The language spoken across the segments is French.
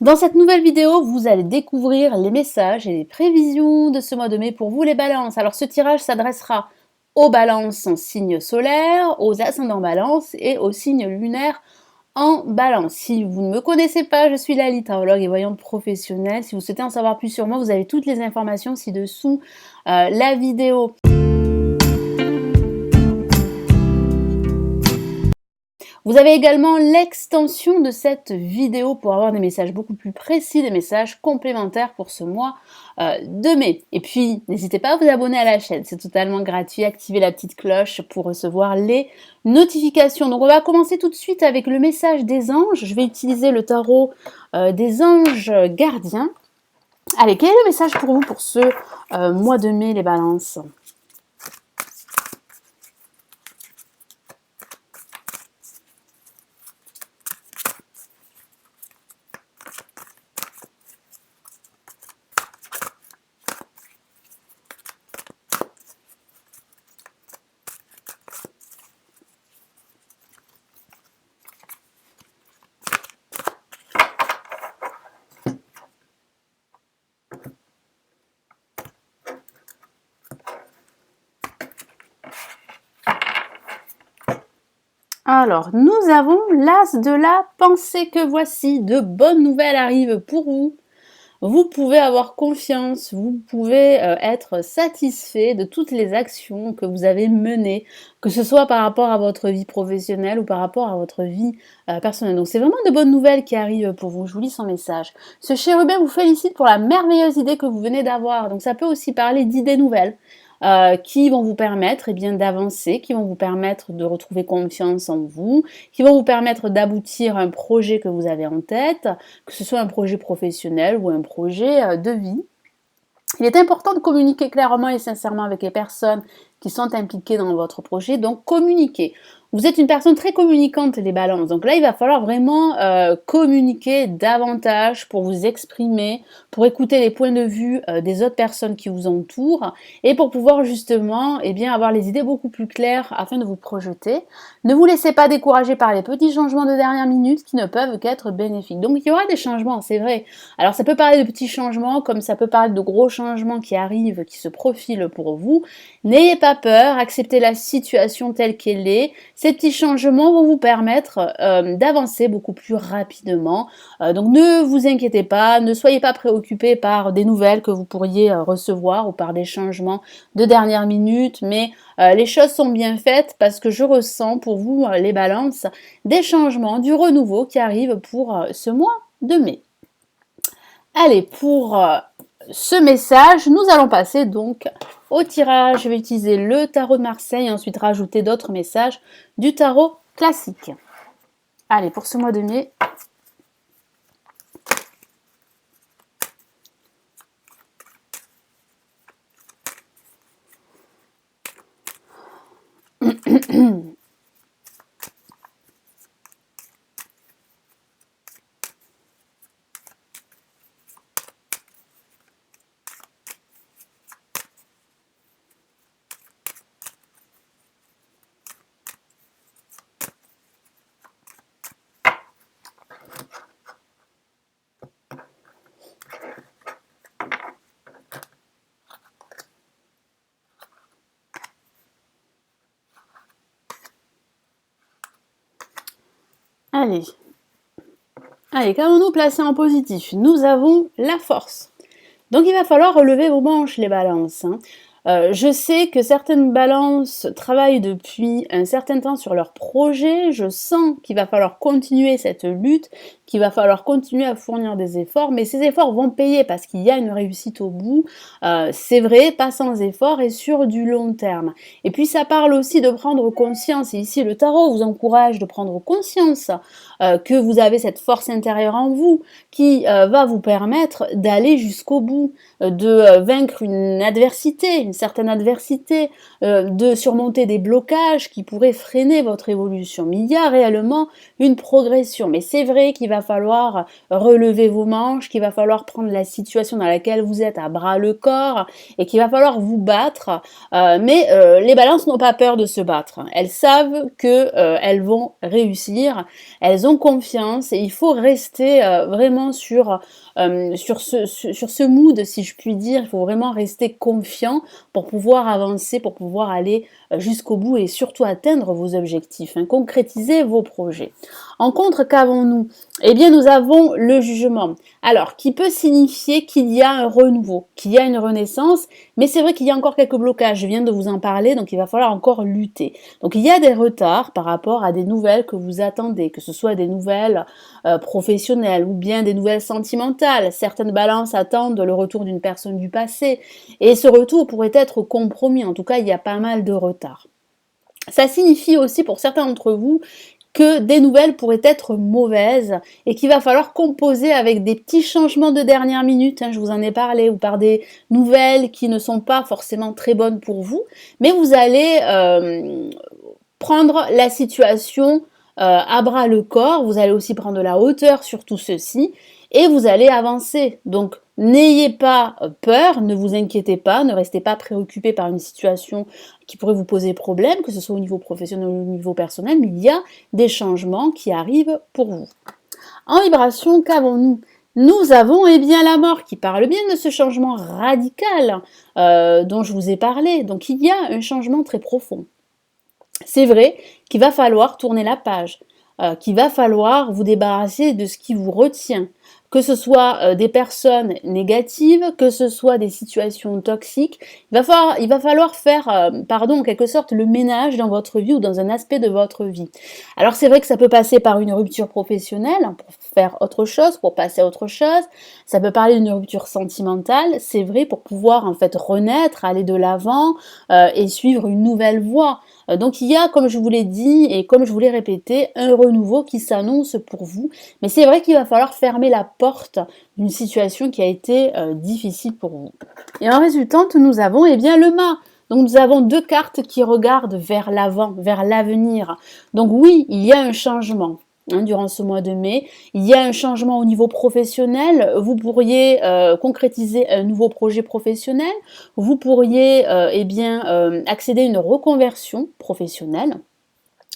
Dans cette nouvelle vidéo, vous allez découvrir les messages et les prévisions de ce mois de mai pour vous les balances. Alors ce tirage s'adressera aux balances en signe solaire, aux ascendants balance et aux signes lunaires en balance. Si vous ne me connaissez pas, je suis Lali, tarologue et voyante professionnelle. Si vous souhaitez en savoir plus sur moi, vous avez toutes les informations ci-dessous la vidéo. Vous avez également l'extension de cette vidéo pour avoir des messages beaucoup plus précis, des messages complémentaires pour ce mois de mai. Et puis, n'hésitez pas à vous abonner à la chaîne, c'est totalement gratuit. Activez la petite cloche pour recevoir les notifications. Donc, on va commencer tout de suite avec le message des anges. Je vais utiliser le tarot des anges gardiens. Allez, quel est le message pour vous pour ce mois de mai, les balances ? Alors, nous avons l'as de la pensée que voici. De bonnes nouvelles arrivent pour vous. Vous pouvez avoir confiance, vous pouvez être satisfait de toutes les actions que vous avez menées, que ce soit par rapport à votre vie professionnelle ou par rapport à votre vie personnelle. Donc c'est vraiment de bonnes nouvelles qui arrivent pour vous. Je vous lis son message. Ce chérubin vous félicite pour la merveilleuse idée que vous venez d'avoir. Donc ça peut aussi parler d'idées nouvelles. Qui vont vous permettre d'avancer, qui vont vous permettre de retrouver confiance en vous, qui vont vous permettre d'aboutir à un projet que vous avez en tête, que ce soit un projet professionnel ou un projet de vie. Il est important de communiquer clairement et sincèrement avec les personnes qui sont impliquées dans votre projet, donc communiquer. Vous êtes une personne très communicante, les balances, donc là il va falloir vraiment communiquer davantage pour vous exprimer, pour écouter les points de vue des autres personnes qui vous entourent et pour pouvoir justement avoir les idées beaucoup plus claires afin de vous projeter. Ne vous laissez pas décourager par les petits changements de dernière minute qui ne peuvent qu'être bénéfiques. Donc il y aura des changements, c'est vrai. Alors ça peut parler de petits changements comme ça peut parler de gros changements qui arrivent, qui se profilent pour vous. N'ayez pas peur, acceptez la situation telle qu'elle est. Ces petits changements vont vous permettre d'avancer beaucoup plus rapidement. Donc ne vous inquiétez pas, ne soyez pas préoccupés par des nouvelles que vous pourriez recevoir ou par des changements de dernière minute, mais les choses sont bien faites parce que je ressens pour vous, les balances, des changements, du renouveau qui arrive pour ce mois de mai. Allez, pour ce message, nous allons passer donc au tirage. Je vais utiliser le tarot de Marseille et ensuite rajouter d'autres messages du tarot classique. Allez, pour ce mois de mai. Allez, qu'avons-nous placé en positif? Nous avons la force. Donc il va falloir relever vos manches, les balances. Je sais que certaines balances travaillent depuis un certain temps sur leur projet. Je sens qu'il va falloir continuer cette lutte, qu'il va falloir continuer à fournir des efforts, mais ces efforts vont payer parce qu'il y a une réussite au bout. C'est vrai, pas sans effort et sur du long terme. Et puis ça parle aussi de prendre conscience, et ici le tarot vous encourage de prendre conscience que vous avez cette force intérieure en vous qui va vous permettre d'aller jusqu'au bout, de vaincre une adversité, une certaine adversité, de surmonter des blocages qui pourraient freiner votre évolution. Mais il y a réellement une progression. Mais c'est vrai qu'il va va falloir relever vos manches, qu'il va falloir prendre la situation dans laquelle vous êtes à bras le corps et qu'il va falloir vous battre. Mais les balances n'ont pas peur de se battre. Elles savent que elles vont réussir, elles ont confiance et il faut rester vraiment sur ce mood, si je puis dire. Il faut vraiment rester confiant pour pouvoir avancer, pour pouvoir aller jusqu'au bout et surtout atteindre vos objectifs, hein, concrétiser vos projets. En contre, qu'avons-nous? Eh bien, nous avons le jugement. Alors, qui peut signifier qu'il y a un renouveau, qu'il y a une renaissance, mais c'est vrai qu'il y a encore quelques blocages. Je viens de vous en parler, donc il va falloir encore lutter. Donc, il y a des retards par rapport à des nouvelles que vous attendez, que ce soit des nouvelles professionnelles ou bien des nouvelles sentimentales. Certaines balances attendent le retour d'une personne du passé et ce retour pourrait être compromis. En tout cas, il y a pas mal de retard. Ça signifie aussi pour certains d'entre vous que des nouvelles pourraient être mauvaises et qu'il va falloir composer avec des petits changements de dernière minute, hein, je vous en ai parlé, ou par des nouvelles qui ne sont pas forcément très bonnes pour vous, mais vous allez prendre la situation à bras le corps, vous allez aussi prendre de la hauteur sur tout ceci et vous allez avancer. Donc n'ayez pas peur, ne vous inquiétez pas, ne restez pas préoccupé par une situation qui pourrait vous poser problème, que ce soit au niveau professionnel ou au niveau personnel, mais il y a des changements qui arrivent pour vous. En vibration, qu'avons-nous? Nous avons eh bien la mort qui parle bien de ce changement radical dont je vous ai parlé. Donc il y a un changement très profond. C'est vrai qu'il va falloir tourner la page, qu'il va falloir vous débarrasser de ce qui vous retient, que ce soit des personnes négatives, que ce soit des situations toxiques. Il va falloir faire, en quelque sorte, le ménage dans votre vie ou dans un aspect de votre vie. Alors c'est vrai que ça peut passer par une rupture professionnelle, pour faire autre chose, pour passer à autre chose. Ça peut parler d'une rupture sentimentale, c'est vrai, pour pouvoir en fait renaître, aller de l'avant et suivre une nouvelle voie. Donc il y a, comme je vous l'ai dit et comme je vous l'ai répété, un renouveau qui s'annonce pour vous. Mais c'est vrai qu'il va falloir fermer la porte d'une situation qui a été difficile pour vous. Et en résultante, nous avons eh bien le mât. Donc nous avons deux cartes qui regardent vers l'avant, vers l'avenir. Donc oui, il y a un changement. Durant ce mois de mai, il y a un changement au niveau professionnel. Vous pourriez concrétiser un nouveau projet professionnel. Vous pourriez accéder à une reconversion professionnelle.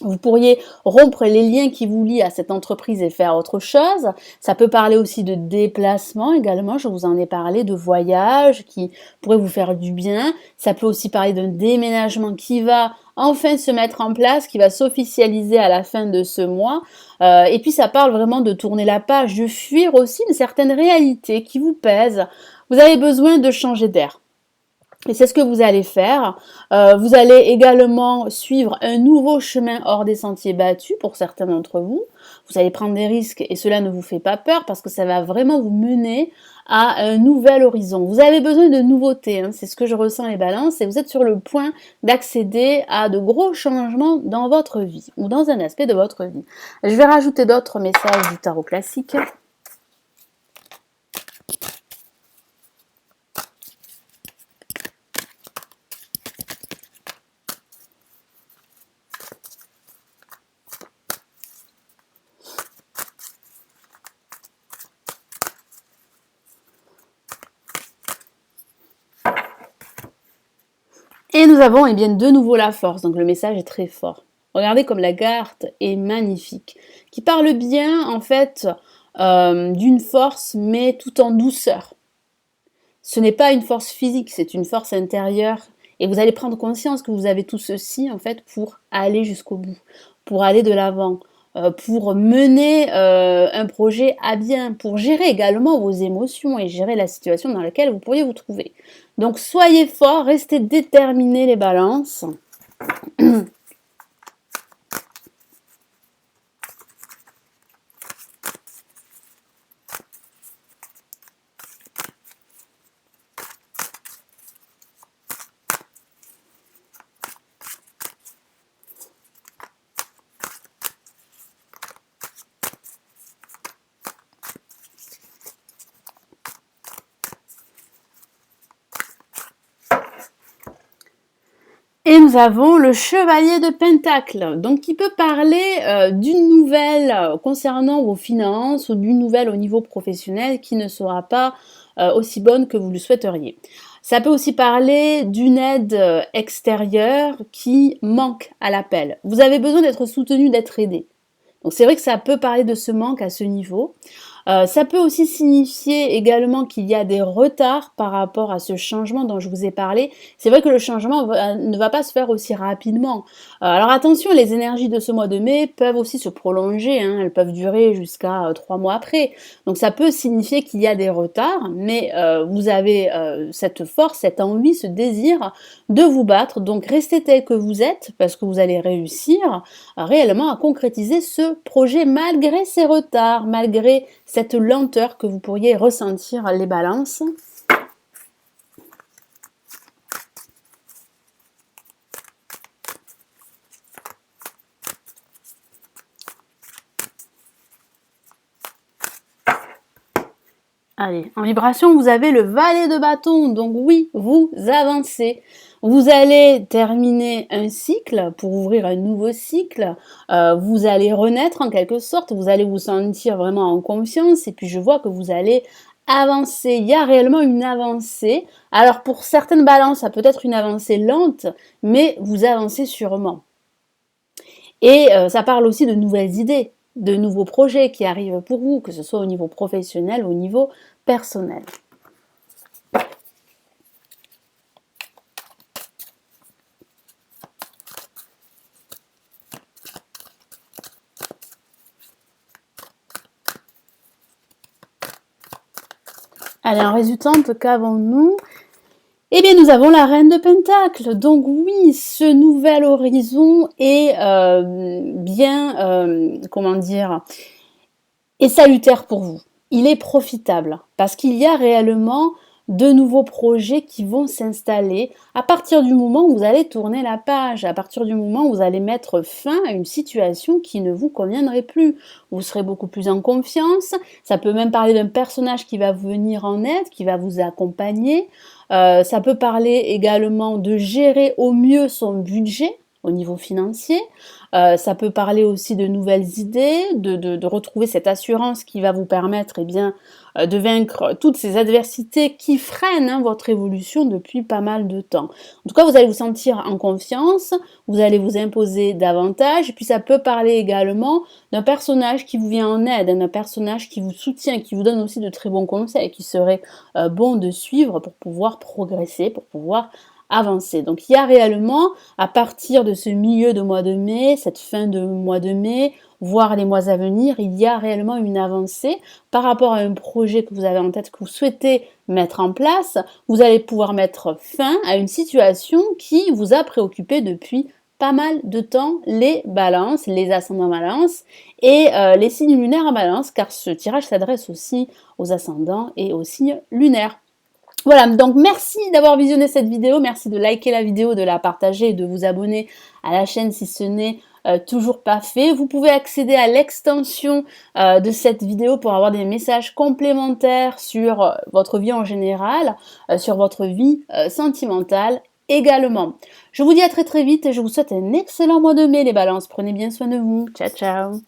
Vous pourriez rompre les liens qui vous lient à cette entreprise et faire autre chose. Ça peut parler aussi de déplacement également, je vous en ai parlé, de voyage qui pourrait vous faire du bien. Ça peut aussi parler d'un déménagement qui va enfin se mettre en place, qui va s'officialiser à la fin de ce mois. Et puis ça parle vraiment de tourner la page, de fuir aussi une certaine réalité qui vous pèse. Vous avez besoin de changer d'air. Et c'est ce que vous allez faire. Vous allez également suivre un nouveau chemin hors des sentiers battus pour certains d'entre vous. Vous allez prendre des risques et cela ne vous fait pas peur parce que ça va vraiment vous mener à un nouvel horizon. Vous avez besoin de nouveautés, hein, c'est ce que je ressens les balances et vous êtes sur le point d'accéder à de gros changements dans votre vie ou dans un aspect de votre vie. Je vais rajouter d'autres messages du tarot classique. Et nous avons bien de nouveau la force, donc le message est très fort. Regardez comme la carte est magnifique, qui parle bien en fait d'une force mais tout en douceur. Ce n'est pas une force physique, c'est une force intérieure et vous allez prendre conscience que vous avez tout ceci en fait pour aller jusqu'au bout, pour aller de l'avant, pour mener un projet à bien, pour gérer également vos émotions et gérer la situation dans laquelle vous pourriez vous trouver. Donc soyez forts, restez déterminés les balances. Et nous avons le chevalier de Pentacle, donc qui peut parler d'une nouvelle concernant vos finances ou d'une nouvelle au niveau professionnel qui ne sera pas aussi bonne que vous le souhaiteriez. Ça peut aussi parler d'une aide extérieure qui manque à l'appel. Vous avez besoin d'être soutenu, d'être aidé. Donc c'est vrai que ça peut parler de ce manque à ce niveau. Ça peut aussi signifier également qu'il y a des retards par rapport à ce changement dont je vous ai parlé. C'est vrai que le changement ne va pas se faire aussi rapidement. Alors attention, les énergies de ce mois de mai peuvent aussi se prolonger, hein, elles peuvent durer jusqu'à 3 mois après. Donc ça peut signifier qu'il y a des retards, mais vous avez cette force, cette envie, ce désir de vous battre. Donc restez tel que vous êtes, parce que vous allez réussir réellement à concrétiser ce projet malgré ces retards, malgré cette lenteur que vous pourriez ressentir les balances. Allez, en vibration, vous avez le valet de bâton. Donc oui, vous avancez. Vous allez terminer un cycle pour ouvrir un nouveau cycle. Vous allez renaître en quelque sorte. Vous allez vous sentir vraiment en confiance. Et puis je vois que vous allez avancer. Il y a réellement une avancée. Alors pour certaines balances, ça peut être une avancée lente, mais vous avancez sûrement. Et ça parle aussi de nouvelles idées, de nouveaux projets qui arrivent pour vous, que ce soit au niveau professionnel ou au niveau personnel. Allez, en résultante, qu'avons-nous? Eh bien, nous avons la reine de Pentacle. Donc oui, ce nouvel horizon est comment dire, est salutaire pour vous. Il est profitable parce qu'il y a réellement de nouveaux projets qui vont s'installer à partir du moment où vous allez tourner la page, à partir du moment où vous allez mettre fin à une situation qui ne vous conviendrait plus. Vous serez beaucoup plus en confiance. Ça peut même parler d'un personnage qui va vous venir en aide, qui va vous accompagner. Ça peut parler également de gérer au mieux son budget au niveau financier. Ça peut parler aussi de nouvelles idées, de retrouver cette assurance qui va vous permettre de vaincre toutes ces adversités qui freinent votre évolution depuis pas mal de temps. En tout cas, vous allez vous sentir en confiance, vous allez vous imposer davantage, et puis ça peut parler également d'un personnage qui vous vient en aide, d'un personnage qui vous soutient, qui vous donne aussi de très bons conseils, qui serait bon de suivre pour pouvoir progresser, pour pouvoir avancer. Donc il y a réellement, à partir de ce milieu de mois de mai, cette fin de mois de mai, voire les mois à venir, il y a réellement une avancée par rapport à un projet que vous avez en tête, que vous souhaitez mettre en place. Vous allez pouvoir mettre fin à une situation qui vous a préoccupé depuis pas mal de temps, les balances, les ascendants balance et les signes lunaires en balance, car ce tirage s'adresse aussi aux ascendants et aux signes lunaires. Voilà, donc merci d'avoir visionné cette vidéo, merci de liker la vidéo, de la partager et de vous abonner à la chaîne si ce n'est toujours pas fait. Vous pouvez accéder à l'extension de cette vidéo pour avoir des messages complémentaires sur votre vie en général, sur votre vie sentimentale également. Je vous dis à très très vite et je vous souhaite un excellent mois de mai les balances. Prenez bien soin de vous. Ciao ciao.